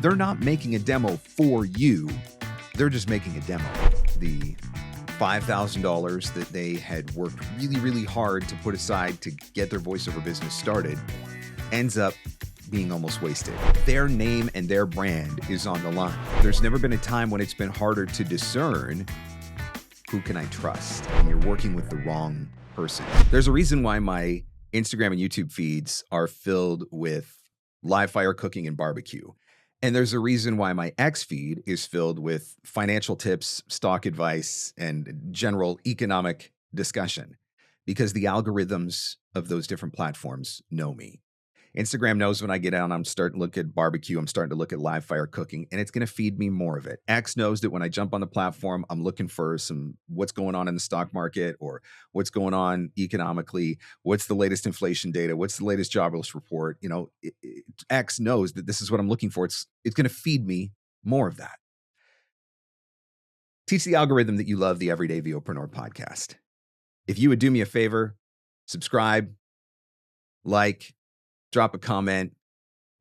they're not making a demo for you. They're just making a demo. The $5,000 that they had worked really, really hard to put aside to get their voiceover business started ends up being almost wasted. Their name and their brand is on the line. There's never been a time when it's been harder to discern who can I trust, and you're working with the wrong person. There's a reason why my Instagram and YouTube feeds are filled with live fire cooking and barbecue. And there's a reason why my X feed is filled with financial tips, stock advice, and general economic discussion, because the algorithms of those different platforms know me. Instagram knows when I get out, I'm starting to look at barbecue, I'm starting to look at live fire cooking, and it's going to feed me more of it. X knows that when I jump on the platform, I'm looking for some what's going on in the stock market or what's going on economically, what's the latest inflation data, what's the latest jobless report. You know, X knows that this is what I'm looking for. It's going to feed me more of that. Teach the algorithm that you love the Everyday VOpreneur podcast. If you would do me a favor, subscribe, like, drop a comment,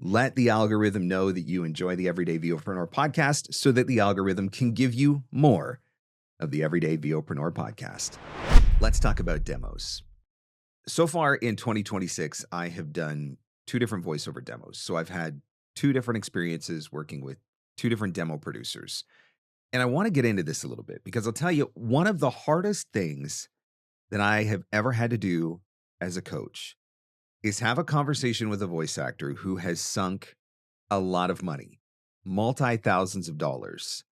let the algorithm know that you enjoy the Everyday VOpreneur podcast so that the algorithm can give you more of the Everyday VOpreneur podcast. Let's talk about demos. So far in 2026, I have done 2 different voiceover demos. So I've had 2 different experiences working with 2 different demo producers. And I want to get into this a little bit because I'll tell you, one of the hardest things that I have ever had to do as a coach is have a conversation with a voice actor who has sunk a lot of money, multi-thousands of dollars,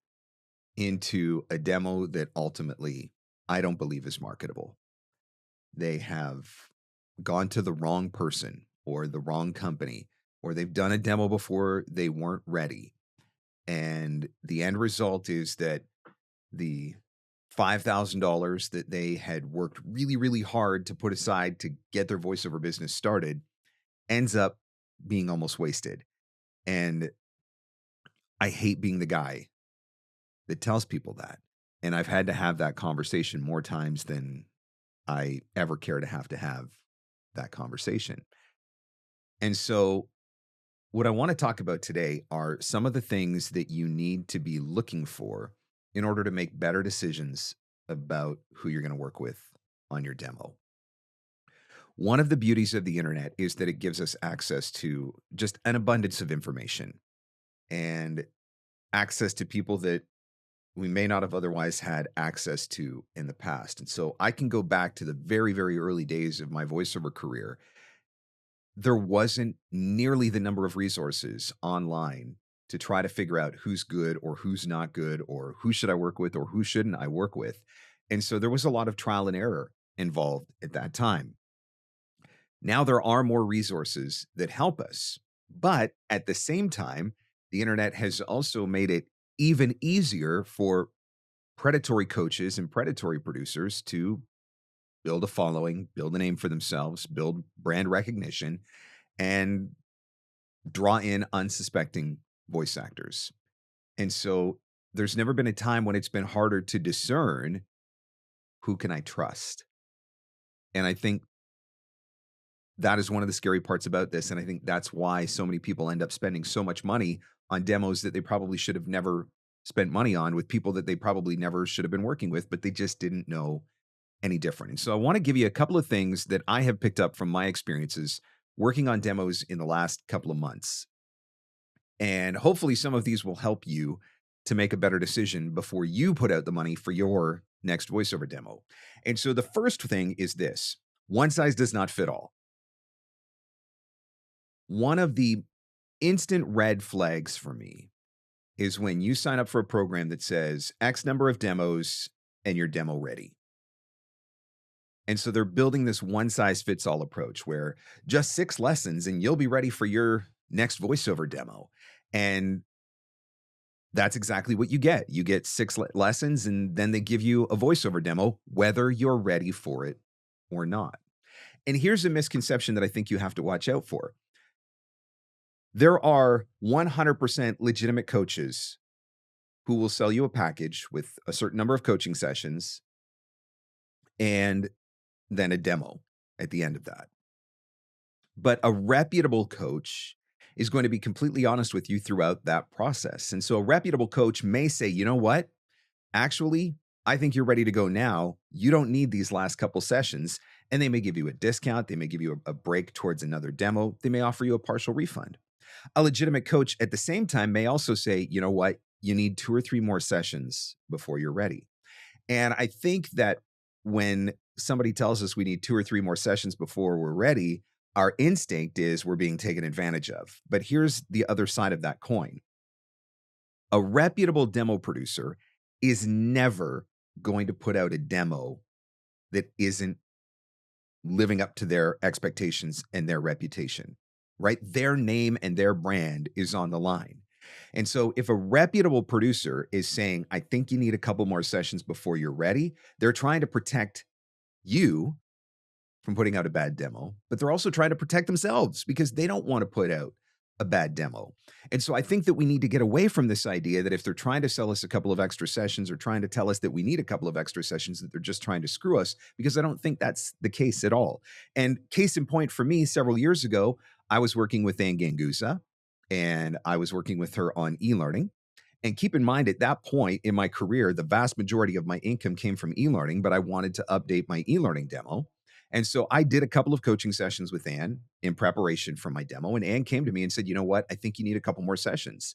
into a demo that ultimately I don't believe is marketable. They have gone to the wrong person or the wrong company, or they've done a demo before they weren't ready. And the end result is that the $5,000 that they had worked really, really hard to put aside to get their voiceover business started ends up being almost wasted. And I hate being the guy that tells people that. And I've had to have that conversation more times than I ever care to have that conversation. And so what I want to talk about today are some of the things that you need to be looking for in order to make better decisions about who you're going to work with on your demo. One of the beauties of the internet is that it gives us access to just an abundance of information and access to people that we may not have otherwise had access to in the past. And so I can go back to the very, very early days of my voiceover career. There wasn't nearly the number of resources online to try to figure out who's good or who's not good or who should I work with or who shouldn't I work with. And so there was a lot of trial and error involved at that time. Now there are more resources that help us, but at the same time, the internet has also made it even easier for predatory coaches and predatory producers to build a following, build a name for themselves, build brand recognition, and draw in unsuspecting voice actors. And so there's never been a time when it's been harder to discern who can I trust. And I think that is one of the scary parts about this. And I think that's why so many people end up spending so much money on demos that they probably should have never spent money on with people that they probably never should have been working with, but they just didn't know any different. And so I want to give you a couple of things that I have picked up from my experiences working on demos in the last couple of months. And hopefully some of these will help you to make a better decision before you put out the money for your next voiceover demo. And so the first thing is this: one size does not fit all. One of the instant red flags for me is when you sign up for a program that says X number of demos and you're demo ready. And so they're building this one size fits all approach where just 6 lessons and you'll be ready for your next voiceover demo. And that's exactly what you get. You get 6 lessons and then they give you a voiceover demo, whether you're ready for it or not. And here's a misconception that I think you have to watch out for. There are 100% legitimate coaches who will sell you a package with a certain number of coaching sessions and then a demo at the end of that. But a reputable coach is going to be completely honest with you throughout that process. And so a reputable coach may say, you know what? Actually, I think you're ready to go now. You don't need these last couple sessions. And they may give you a discount. They may give you a break towards another demo. They may offer you a partial refund. A legitimate coach at the same time may also say, you know what? You need 2 or 3 more sessions before you're ready. And I think that when somebody tells us we need 2 or 3 more sessions before we're ready, our instinct is we're being taken advantage of. But here's the other side of that coin. A reputable demo producer is never going to put out a demo that isn't living up to their expectations and their reputation, right? Their name and their brand is on the line. And so if a reputable producer is saying, I think you need a couple more sessions before you're ready, they're trying to protect you from putting out a bad demo, but they're also trying to protect themselves because they don't want to put out a bad demo. And so I think that we need to get away from this idea that if they're trying to sell us a couple of extra sessions or trying to tell us that we need a couple of extra sessions, that they're just trying to screw us, because I don't think that's the case at all. And case in point for me, several years ago, I was working with Anne Ganguza and I was working with her on e-learning. And keep in mind, at that point in my career, the vast majority of my income came from e-learning, but I wanted to update my e-learning demo. And so I did a couple of coaching sessions with Anne in preparation for my demo. And Anne came to me and said, you know what? I think you need a couple more sessions.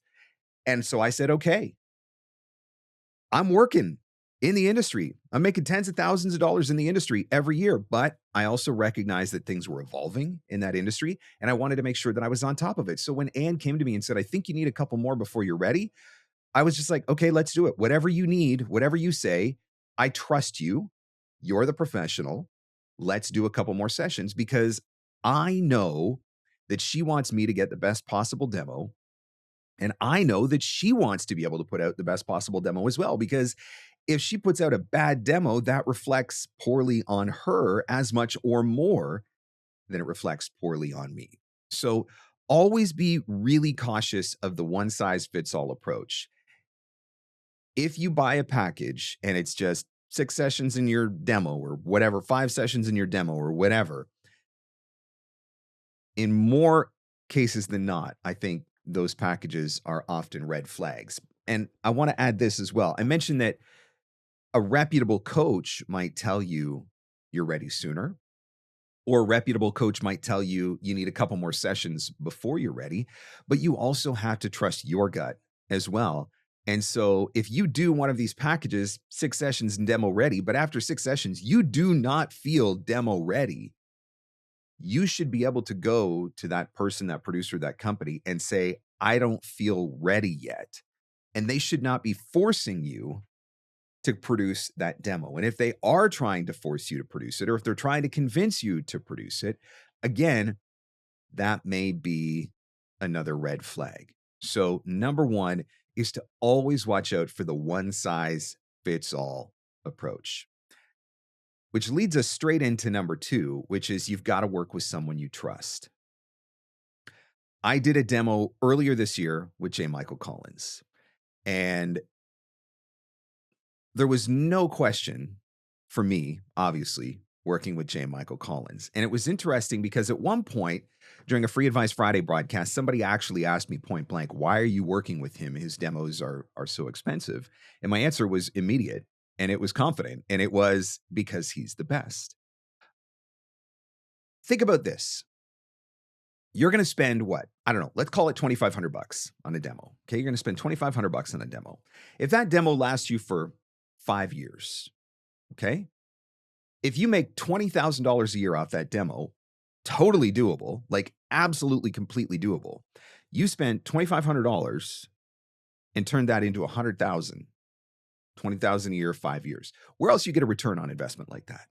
And so I said, okay, I'm working in the industry. I'm making tens of thousands of dollars in the industry every year. But I also recognized that things were evolving in that industry. And I wanted to make sure that I was on top of it. So when Anne came to me and said, I think you need a couple more before you're ready, I was just like, okay, let's do it. Whatever you need, whatever you say, I trust you. You're the professional. Let's do a couple more sessions because I know that she wants me to get the best possible demo. And I know that she wants to be able to put out the best possible demo as well, because if she puts out a bad demo, that reflects poorly on her as much or more than it reflects poorly on me. So always be really cautious of the one size fits all approach. If you buy a package and it's just 6 sessions in your demo or whatever, 5 sessions in your demo or whatever, in more cases than not, I think those packages are often red flags. And I want to add this as well. I mentioned that a reputable coach might tell you you're ready sooner, or a reputable coach might tell you you need a couple more sessions before you're ready, but you also have to trust your gut as well. And so if you do one of these packages, 6 sessions and demo ready, but after 6 sessions, you do not feel demo ready, you should be able to go to that person, that producer, that company and say, I don't feel ready yet. And they should not be forcing you to produce that demo. And if they are trying to force you to produce it, or if they're trying to convince you to produce it, again, that may be another red flag. So number one is to always watch out for the one size fits all approach, which leads us straight into number two, which is you've got to work with someone you trust. I did a demo earlier this year with J. Michael Collins, and there was no question for me, obviously, working with J. Michael Collins. And it was interesting because at one point during a Free Advice Friday broadcast, somebody actually asked me point blank, why are you working with him? His demos are so expensive. And my answer was immediate and it was confident. And it was because he's the best. Think about this. You're going to spend what? I don't know. Let's call it $2,500 on a demo. Okay. You're going to spend $2,500 on a demo. If that demo lasts you for 5 years, okay? If you make $20,000 a year off that demo, totally doable, like absolutely completely doable. You spent $2,500 and turned that into $100,000, $20,000 a year, 5 years. Where else you get a return on investment like that?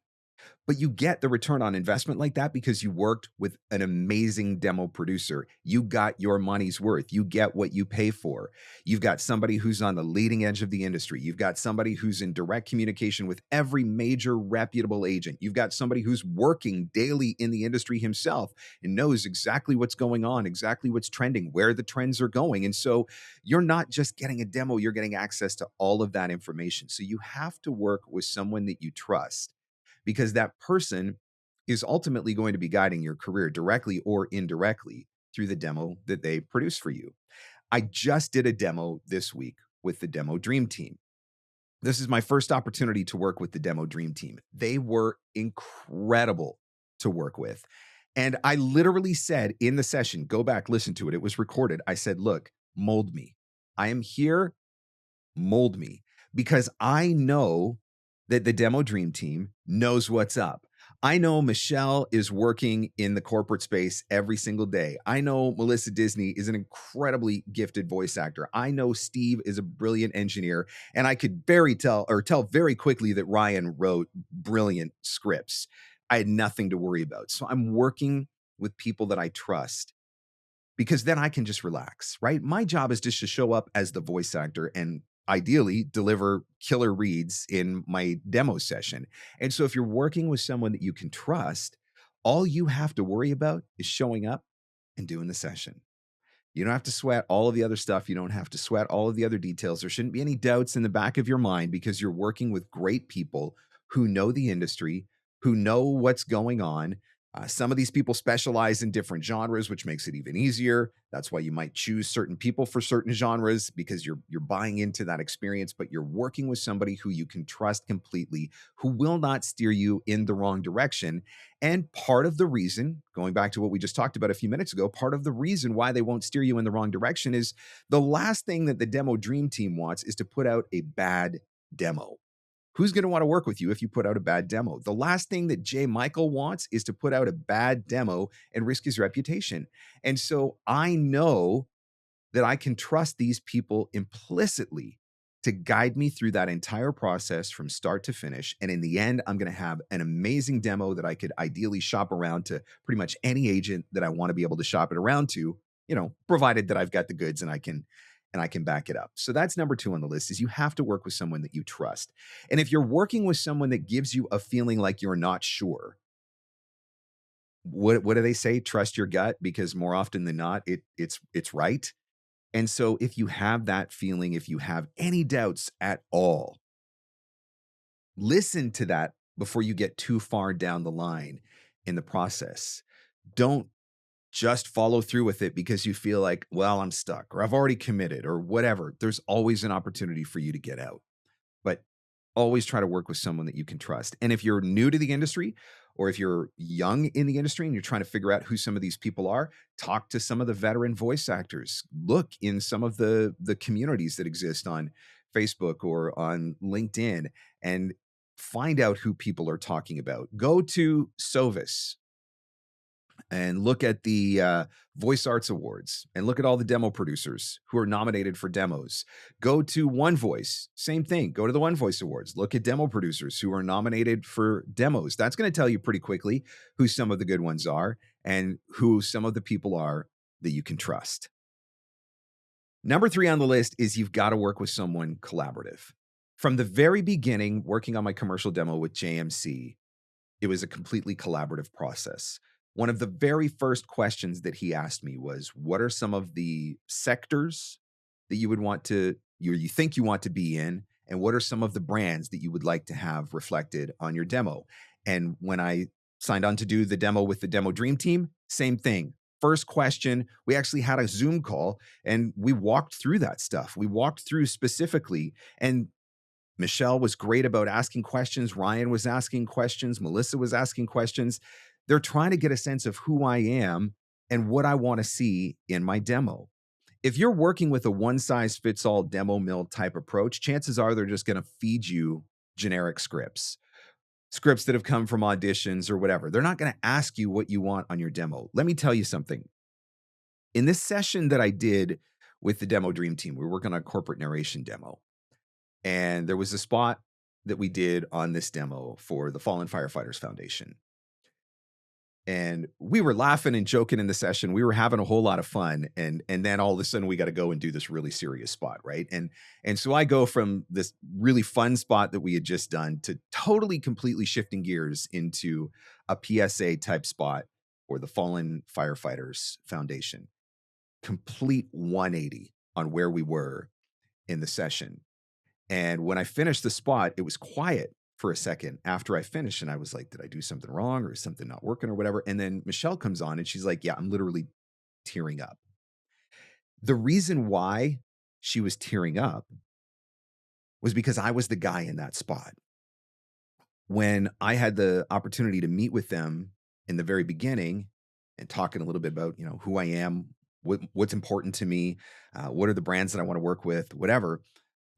But you get the return on investment like that because you worked with an amazing demo producer. You got your money's worth. You get what you pay for. You've got somebody who's on the leading edge of the industry. You've got somebody who's in direct communication with every major reputable agent. You've got somebody who's working daily in the industry himself and knows exactly what's going on, exactly what's trending, where the trends are going. And so you're not just getting a demo, you're getting access to all of that information. So you have to work with someone that you trust, because that person is ultimately going to be guiding your career directly or indirectly. through the demo that they produce for you. I just did a demo this week with the Demo Dream Team. This is my first opportunity to work with the Demo Dream Team. They were incredible to work with. And I literally said in the session, go back, listen to it. It was recorded. I said, look, mold me. I am here, mold me, because I know that the Demo Dream Team knows what's up. I know Michelle is working in the corporate space every single day. I know Melissa Disney is an incredibly gifted voice actor. I know Steve is a brilliant engineer, and I could tell very quickly that Ryan wrote brilliant scripts. I had nothing to worry about. So I'm working with people that I trust, because then I can just relax, right? My job is just to show up as the voice actor and ideally deliver killer reads in my demo session. And so if you're working with someone that you can trust, all you have to worry about is showing up and doing the session. You don't have to sweat all of the other stuff. You don't have to sweat all of the other details. There shouldn't be any doubts in the back of your mind, because you're working with great people who know the industry, who know what's going on. Some of these people specialize in different genres, which makes it even easier. That's why you might choose certain people for certain genres, because you're buying into that experience, but you're working with somebody who you can trust completely, who will not steer you in the wrong direction. And part of the reason, going back to what we just talked about a few minutes ago, part of the reason why they won't steer you in the wrong direction is the last thing that the Demo Dream Team wants is to put out a bad demo. Who's going to want to work with you if you put out a bad demo? The last thing that J. Michael wants is to put out a bad demo and risk his reputation. And so I know that I can trust these people implicitly to guide me through that entire process from start to finish. And in the end, I'm going to have an amazing demo that I could ideally shop around to pretty much any agent that I want to be able to shop it around to, provided that I've got the goods and I can back it up. So that's number 2 on the list, is you have to work with someone that you trust. And if you're working with someone that gives you a feeling like you're not sure, what do they say? Trust your gut, because more often than not, it's right. And so if you have that feeling, if you have any doubts at all, listen to that before you get too far down the line in the process. Don't just follow through with it because you feel like, well, I'm stuck, or I've already committed, or whatever. There's always an opportunity for you to get out. But always try to work with someone that you can trust. And if you're new to the industry, or if you're young in the industry and you're trying to figure out who some of these people are, talk to some of the veteran voice actors. Look in some of the communities that exist on Facebook or on LinkedIn and find out who people are talking about. Go to Sovis and look at the Voice Arts Awards and look at all the demo producers who are nominated for demos. Go to One Voice, same thing. Go to the One Voice Awards. Look at demo producers who are nominated for demos. That's going to tell you pretty quickly who some of the good ones are and who some of the people are that you can trust. Number 3 on the list is you've got to work with someone collaborative. From the very beginning, working on my commercial demo with JMC, it was a completely collaborative process. One of the very first questions that he asked me was, what are some of the sectors that you would want to, you think you want to be in? And what are some of the brands that you would like to have reflected on your demo? And when I signed on to do the demo with the Demo Dream Team, same thing. First question, we actually had a Zoom call and we walked through that stuff. We walked through specifically, and Michelle was great about asking questions. Ryan was asking questions. Melissa was asking questions. They're trying to get a sense of who I am and what I want to see in my demo. If you're working with a one-size-fits-all demo mill type approach, chances are they're just going to feed you generic scripts that have come from auditions or whatever. They're not going to ask you what you want on your demo. Let me tell you something. In this session that I did with the Demo Dream Team, we were working on a corporate narration demo. And there was a spot that we did on this demo for the Fallen Firefighters Foundation. And we were laughing and joking in the session. We were having a whole lot of fun. And then all of a sudden we got to go and do this really serious spot, right? And so I go from this really fun spot that we had just done to totally, completely shifting gears into a PSA type spot for the Fallen Firefighters Foundation. Complete 180 on where we were in the session. And when I finished the spot, it was quiet for a second after I finished. And I was like, did I do something wrong or is something not working or whatever? And then Michelle comes on and she's like, yeah, I'm literally tearing up. The reason why she was tearing up was because I was the guy in that spot. When I had the opportunity to meet with them in the very beginning and talking a little bit about, who I am, what's important to me, what are the brands that I want to work with, whatever,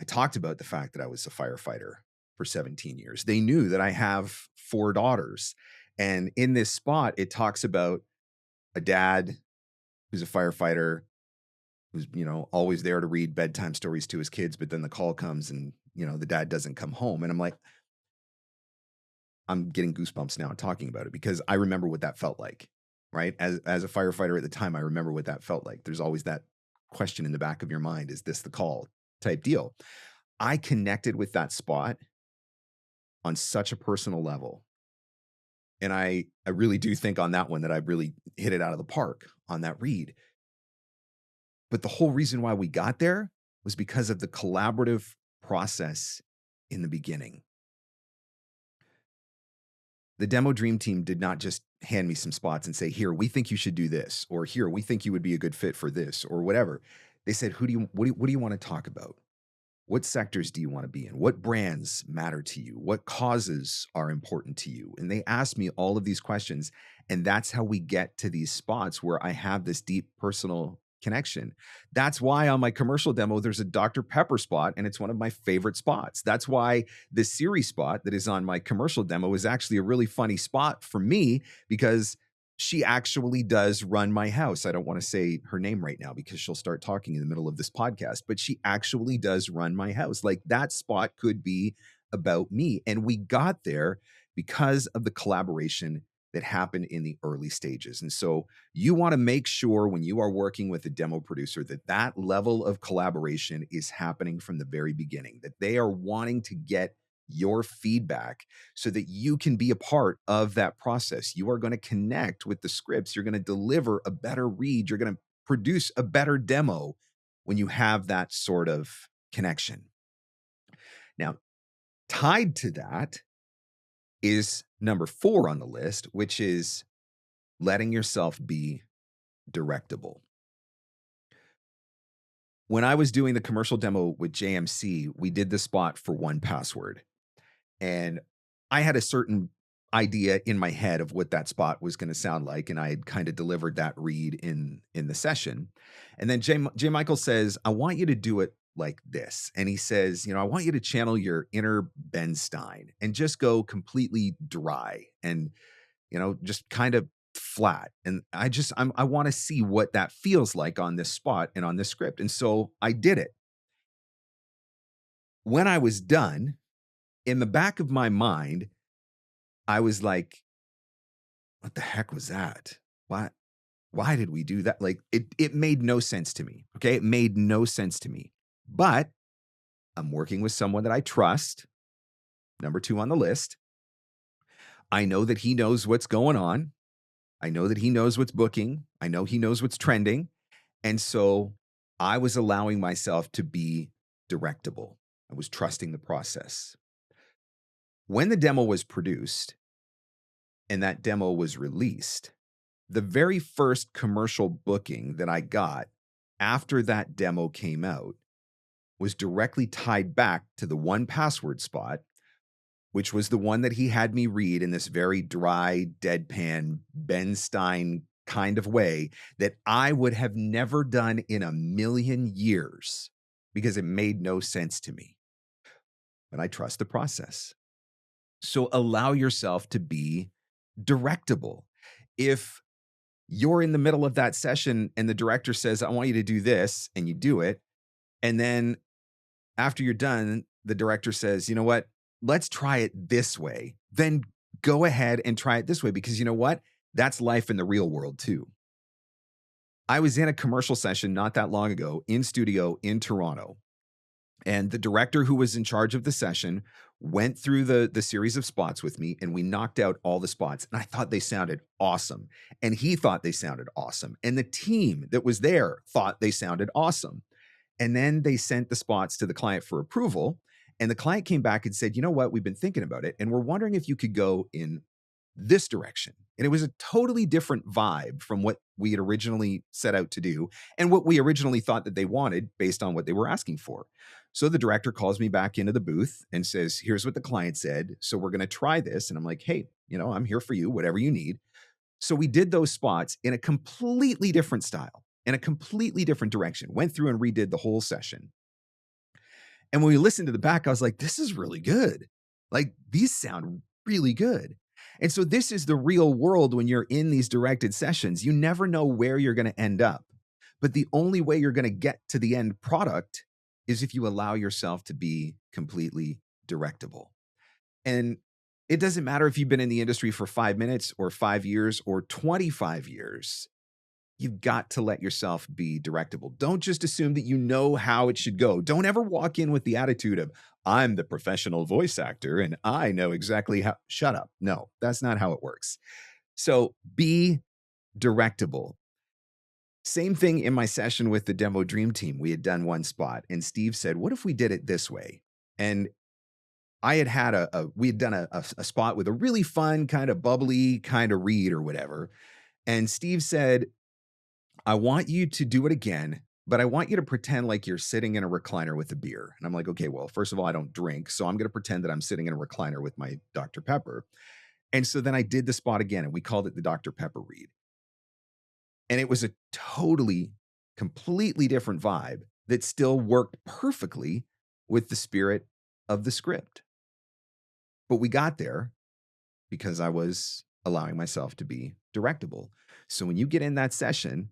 I talked about the fact that I was a firefighter for 17 years. They knew that I have 4 daughters. And in this spot, it talks about a dad who's a firefighter, who's, always there to read bedtime stories to his kids, but then the call comes and, the dad doesn't come home. And I'm like, I'm getting goosebumps now talking about it because I remember what that felt like, right? As a firefighter at the time, I remember what that felt like. There's always that question in the back of your mind, is this the call type deal? I connected with that spot on such a personal level. And I really do think on that one that I really hit it out of the park on that read. But the whole reason why we got there was because of the collaborative process in the beginning. The demo dream team did not just hand me some spots and say, here, we think you should do this, or here, we think you would be a good fit for this, or whatever. They said, what do you want to talk about? What sectors do you want to be in? What brands matter to you? What causes are important to you? And they asked me all of these questions. And that's how we get to these spots where I have this deep personal connection. That's why on my commercial demo, there's a Dr. Pepper spot, and it's one of my favorite spots. That's why the Siri spot that is on my commercial demo is actually a really funny spot for me, because she actually does run my house. I don't want to say her name right now because she'll start talking in the middle of this podcast, but she actually does run my house. Like, that spot could be about me. And we got there because of the collaboration that happened in the early stages. And so you want to make sure when you are working with a demo producer that that level of collaboration is happening from the very beginning, that they are wanting to get your feedback so that you can be a part of that process. You are going to connect with the scripts. You're going to deliver a better read. You're going to produce a better demo when you have that sort of connection. Now, tied to that is number 4 on the list, which is letting yourself be directable. When I was doing the commercial demo with JMC, we did the spot for 1Password. And I had a certain idea in my head of what that spot was going to sound like. And I had kind of delivered that read in the session. And then J. Michael says, I want you to do it like this. And he says, I want you to channel your inner Ben Stein and just go completely dry and, just kind of flat. And I want to see what that feels like on this spot and on this script. And so I did it. When I was done, in the back of my mind, I was like, what the heck was that? Why did we do that? Like, it made no sense to me. Okay. It made no sense to me, but I'm working with someone that I trust. Number 2 on the list. I know that he knows what's going on. I know that he knows what's booking. I know he knows what's trending. And so I was allowing myself to be directable. I was trusting the process. When the demo was produced and that demo was released, the very first commercial booking that I got after that demo came out was directly tied back to the 1Password spot, which was the one that he had me read in this very dry, deadpan, Ben Stein kind of way that I would have never done in a million years because it made no sense to me. But I trust the process. So allow yourself to be directable. If you're in the middle of that session and the director says, I want you to do this, and you do it, and then after you're done, the director says, you know what, let's try it this way, then go ahead and try it this way, because you know what? That's life in the real world too. I was in a commercial session not that long ago in studio in Toronto, and the director who was in charge of the session went through the series of spots with me, and we knocked out all the spots. And I thought they sounded awesome. And he thought they sounded awesome. And the team that was there thought they sounded awesome. And then they sent the spots to the client for approval. And the client came back and said, you know what? We've been thinking about it, and we're wondering if you could go in this direction. And it was a totally different vibe from what we had originally set out to do and what we originally thought that they wanted based on what they were asking for. So the director calls me back into the booth and says, "Here's what the client said. So we're going to try this." And I'm like, "Hey, I'm here for you, whatever you need." So we did those spots in a completely different style, in a completely different direction, went through and redid the whole session. And when we listened to the back, I was like, this is really good. Like, these sound really good. And so this is the real world when you're in these directed sessions. You never know where you're going to end up. But the only way you're going to get to the end product is if you allow yourself to be completely directable. And it doesn't matter if you've been in the industry for 5 minutes or 5 years or 25 years. You've got to let yourself be directable. Don't just assume that you know how it should go. Don't ever walk in with the attitude of, I'm the professional voice actor and I know exactly how. Shut up. No, that's not how it works. So be directable. Same thing in my session with the demo dream team. We had done one spot and Steve said, what if we did it this way? And I had we had done a spot with a really fun, kind of bubbly kind of read or whatever. And Steve said, I want you to do it again, but I want you to pretend like you're sitting in a recliner with a beer. And I'm like, okay, well, first of all, I don't drink. So I'm going to pretend that I'm sitting in a recliner with my Dr. Pepper. And so then I did the spot again and we called it the Dr. Pepper read. And it was a totally, completely different vibe that still worked perfectly with the spirit of the script. But we got there because I was allowing myself to be directable. So when you get in that session,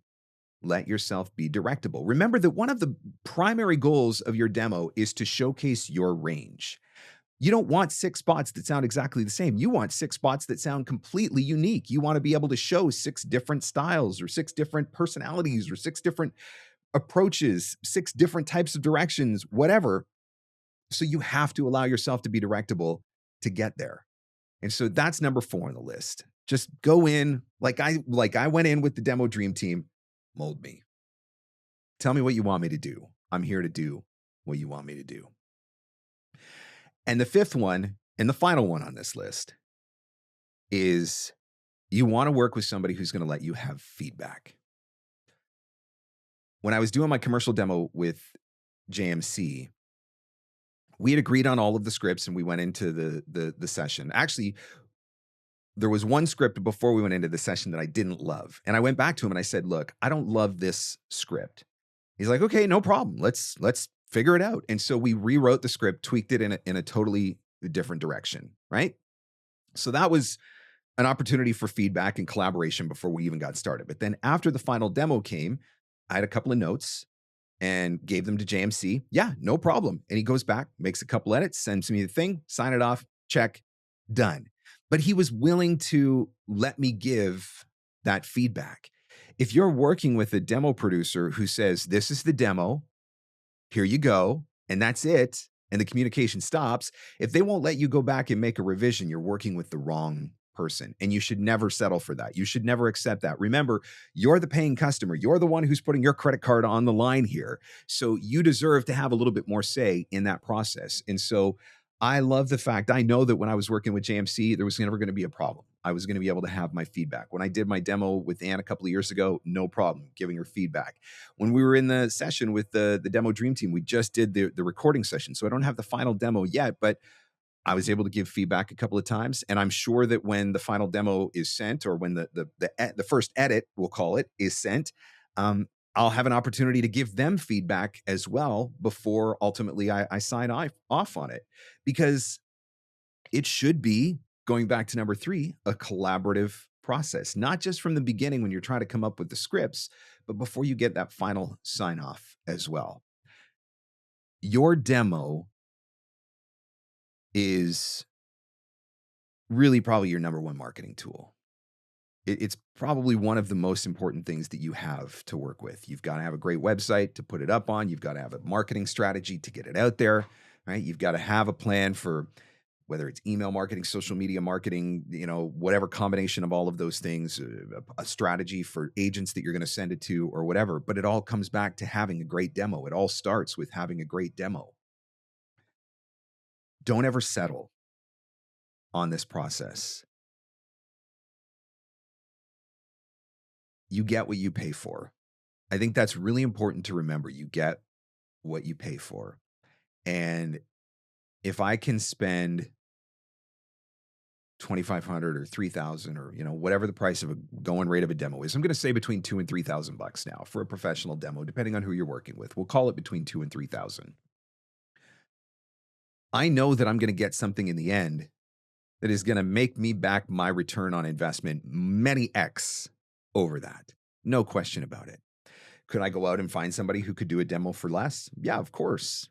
let yourself be directable. Remember that one of the primary goals of your demo is to showcase your range. You don't want 6 spots that sound exactly the same. You want 6 spots that sound completely unique. You want to be able to show 6 different styles or 6 different personalities or 6 different approaches, 6 different types of directions, whatever. So you have to allow yourself to be directable to get there. And so that's number 4 on the list. Just go in like I went in with the demo dream team. Mold me. Tell me what you want me to do. I'm here to do what you want me to do. And the 5th one, and the final one on this list, is you want to work with somebody who's going to let you have feedback. When I was doing my commercial demo with JMC, we had agreed on all of the scripts and we went into the session. Actually, there was one script before we went into the session that I didn't love. And I went back to him and I said, look, I don't love this script. He's like, okay, no problem. Let's figure it out. And so we rewrote the script, tweaked it in a totally different direction, right? So that was an opportunity for feedback and collaboration before we even got started. But then after the final demo came, I had a couple of notes and gave them to JMC. Yeah, no problem. And he goes back, makes a couple edits, sends me the thing, sign it off, check, done. But he was willing to let me give that feedback. If you're working with a demo producer who says, this is the demo, here you go, and that's it, and the communication stops, if they won't let you go back and make a revision, you're working with the wrong person. And you should never settle for that. You should never accept that. Remember, you're the paying customer. You're the one who's putting your credit card on the line here. So you deserve to have a little bit more say in that process. And so I love the fact, I know that when I was working with JMC, there was never going to be a problem. I was going to be able to have my feedback. When I did my demo with Anne a couple of years ago, no problem giving her feedback. When we were in the session with the demo dream team, we just did the recording session. So I don't have the final demo yet, but I was able to give feedback a couple of times. And I'm sure that when the final demo is sent, or when the first edit, we'll call it, is sent, I'll have an opportunity to give them feedback as well before ultimately I sign off on it. Because it should be, going back to number 3, a collaborative process, not just from the beginning when you're trying to come up with the scripts, but before you get that final sign off as well. Your demo is really probably your number 1 marketing tool. It's probably one of the most important things that you have to work with. You've got to have a great website to put it up on. You've got to have a marketing strategy to get it out there, right? You've got to have a plan for whether it's email marketing, social media marketing, whatever combination of all of those things, a strategy for agents that you're going to send it to or whatever. But it all comes back to having a great demo. It all starts with having a great demo. Don't ever settle on this process. you get what you pay for. I think that's really important to remember. You get what you pay for. And if I can spend 2,500 or 3,000 or, whatever the price of a going rate of a demo is, I'm going to say between 2 and 3,000 bucks now for a professional demo, depending on who you're working with. We'll call it between 2 and 3,000. I know that I'm going to get something in the end that is going to make me back my return on investment many X over that. No question about it. Could I go out and find somebody who could do a demo for less? Yeah, of course.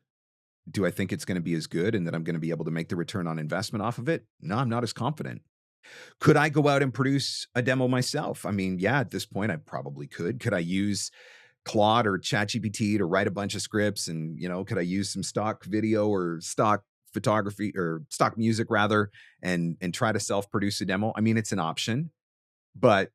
Do I think it's going to be as good and that I'm going to be able to make the return on investment off of it? No, I'm not as confident. Could I go out and produce a demo myself? I mean, yeah, at this point, I probably could. Could I use Claude or ChatGPT to write a bunch of scripts? And, could I use some stock video or stock photography or stock music rather, and try to self-produce a demo? I mean, it's an option, but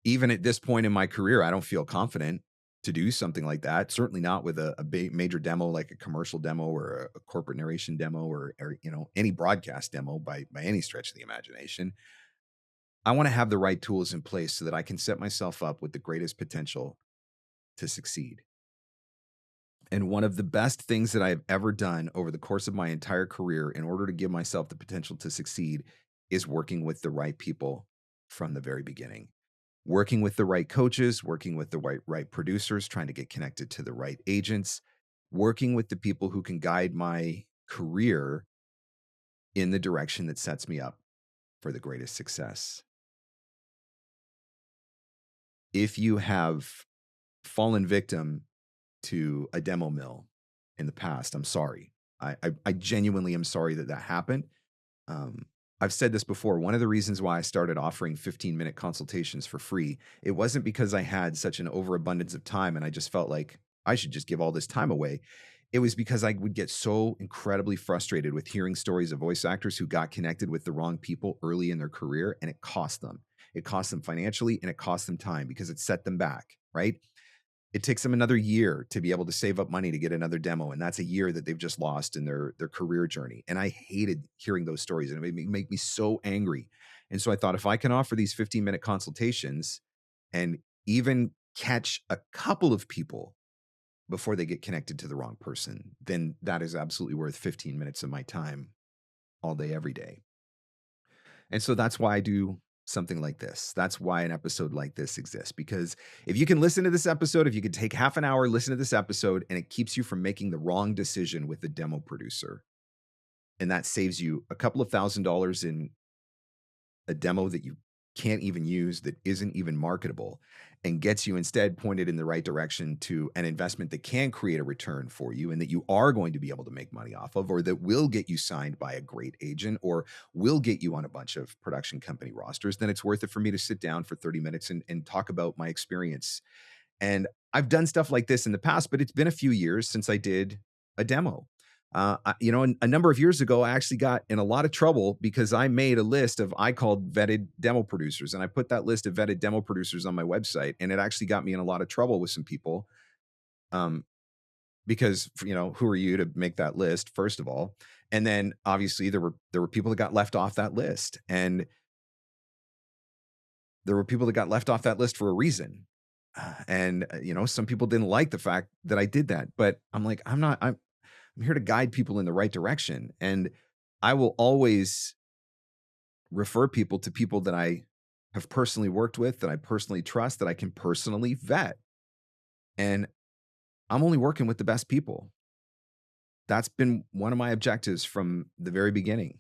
even at this point in my career, I don't feel confident to do something like that. Certainly not with a big major demo like a commercial demo or a corporate narration demo or any broadcast demo by any stretch of the imagination. I want to have the right tools in place so that I can set myself up with the greatest potential to succeed. And one of the best things that I've ever done over the course of my entire career in order to give myself the potential to succeed is working with the right people from the very beginning. Working with the right coaches, working with the right producers, trying to get connected to the right agents, working with the people who can guide my career in the direction that sets me up for the greatest success. If you have fallen victim to a demo mill in the past, I'm sorry. I genuinely am sorry that happened. I've said this before. One of the reasons why I started offering 15-minute consultations for free, it wasn't because I had such an overabundance of time and I just felt like I should just give all this time away. It was because I would get so incredibly frustrated with hearing stories of voice actors who got connected with the wrong people early in their career, and it cost them. It cost them financially and it cost them time because it set them back, right? It takes them another year to be able to save up money to get another demo. And that's a year that they've just lost in their career journey. And I hated hearing those stories and it made make me so angry. And so I thought if I can offer these 15-minute consultations and even catch a couple of people before they get connected to the wrong person, then that is absolutely worth 15 minutes of my time all day, every day. And so that's why I do something like this. That's why an episode like this exists. Because if you can listen to this episode, if you could take half an hour, listen to this episode, and it keeps you from making the wrong decision with the demo producer, and that saves you a couple of $1,000s in a demo that you can't even use, that isn't even marketable, and gets you instead pointed in the right direction to an investment that can create a return for you and that you are going to be able to make money off of, or that will get you signed by a great agent or will get you on a bunch of production company rosters, then it's worth it for me to sit down for 30 minutes and talk about my experience. And I've done stuff like this in the past, but it's been a few years since I did a demo. A number of years ago, I actually got in a lot of trouble because I made a list of, I called vetted demo producers, and I put that list of vetted demo producers on my website, and it actually got me in a lot of trouble with some people. Because who are you to make that list, first of all? And then obviously there were people that got left off that list, and there were people that got left off that list for a reason. And some people didn't like the fact that I did that, but I'm like, I'm here to guide people in the right direction. And I will always refer people to people that I have personally worked with, that I personally trust, that I can personally vet. And I'm only working with the best people. That's been one of my objectives from the very beginning.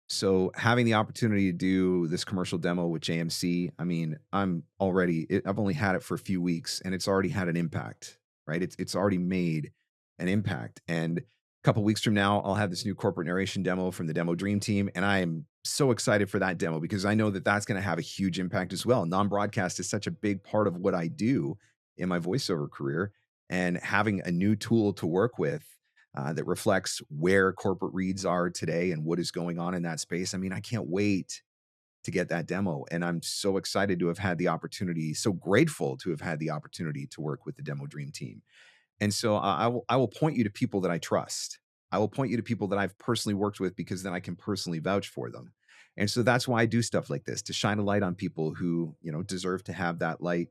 So having the opportunity to do this commercial demo with JMC, I mean, I've only had it for a few weeks and it's already had an impact, right? It's already made an impact. And a couple weeks from now, I'll have this new corporate narration demo from the Demo Dream Team. And I am so excited for that demo because I know that that's going to have a huge impact as well. Non-broadcast is such a big part of what I do in my voiceover career, and having a new tool to work with that reflects where corporate reads are today and what is going on in that space. I mean, I can't wait to get that demo. And I'm so excited to have had the opportunity, so grateful to have had the opportunity to work with the Demo Dream Team. And so I will point you to people that I trust. I will point you to people that I've personally worked with because then I can personally vouch for them. And so that's why I do stuff like this, to shine a light on people who, deserve to have that light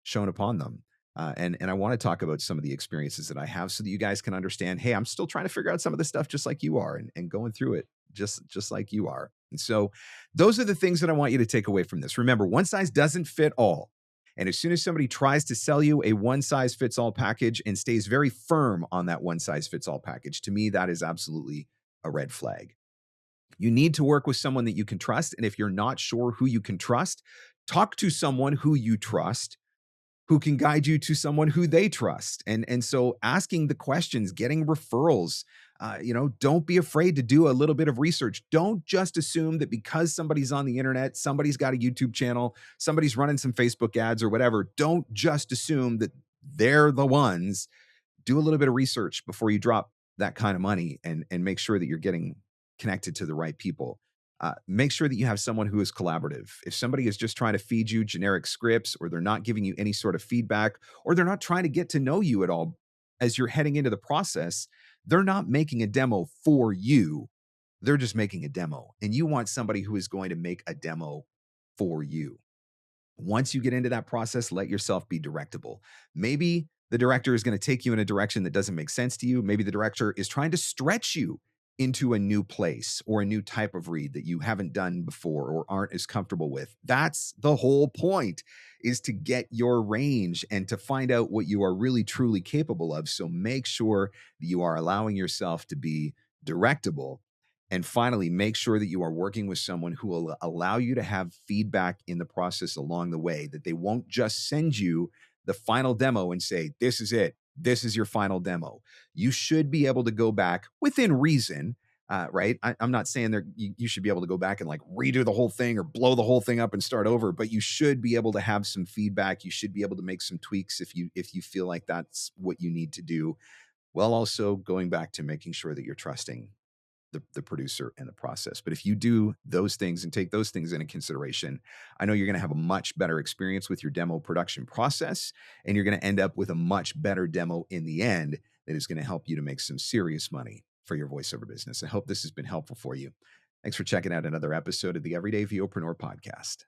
shown upon them. And I want to talk about some of the experiences that I have so that you guys can understand, hey, I'm still trying to figure out some of this stuff just like you are and going through it just like you are. And so those are the things that I want you to take away from this. Remember, one size doesn't fit all. And as soon as somebody tries to sell you a one size fits all package and stays very firm on that one size fits all package, to me, that is absolutely a red flag. You need to work with someone that you can trust. And if you're not sure who you can trust, talk to someone who you trust, who can guide you to someone who they trust. And so asking the questions, getting referrals, don't be afraid to do a little bit of research. Don't just assume that because somebody's on the internet, somebody's got a YouTube channel, somebody's running some Facebook ads or whatever. Don't just assume that they're the ones. Do a little bit of research before you drop that kind of money and make sure that you're getting connected to the right people. Make sure that you have someone who is collaborative. If somebody is just trying to feed you generic scripts, or they're not giving you any sort of feedback, or they're not trying to get to know you at all as you're heading into the process, they're not making a demo for you. They're just making a demo. And you want somebody who is going to make a demo for you. Once you get into that process, let yourself be directable. Maybe the director is going to take you in a direction that doesn't make sense to you. Maybe the director is trying to stretch you into a new place or a new type of read that you haven't done before or aren't as comfortable with. That's the whole point, is to get your range and to find out what you are really truly capable of. So make sure that you are allowing yourself to be directable. And finally, make sure that you are working with someone who will allow you to have feedback in the process along the way, that they won't just send you the final demo and say, this is it. This is your final demo. You should be able to go back within reason, right? I'm not saying that you should be able to go back and like redo the whole thing or blow the whole thing up and start over, but you should be able to have some feedback. You should be able to make some tweaks if you feel like that's what you need to do, while also going back to making sure that you're trusting the producer and the process. But if you do those things and take those things into consideration, I know you're going to have a much better experience with your demo production process, and you're going to end up with a much better demo in the end that is going to help you to make some serious money for your voiceover business. I hope this has been helpful for you. Thanks for checking out another episode of the Everyday VOpreneur podcast.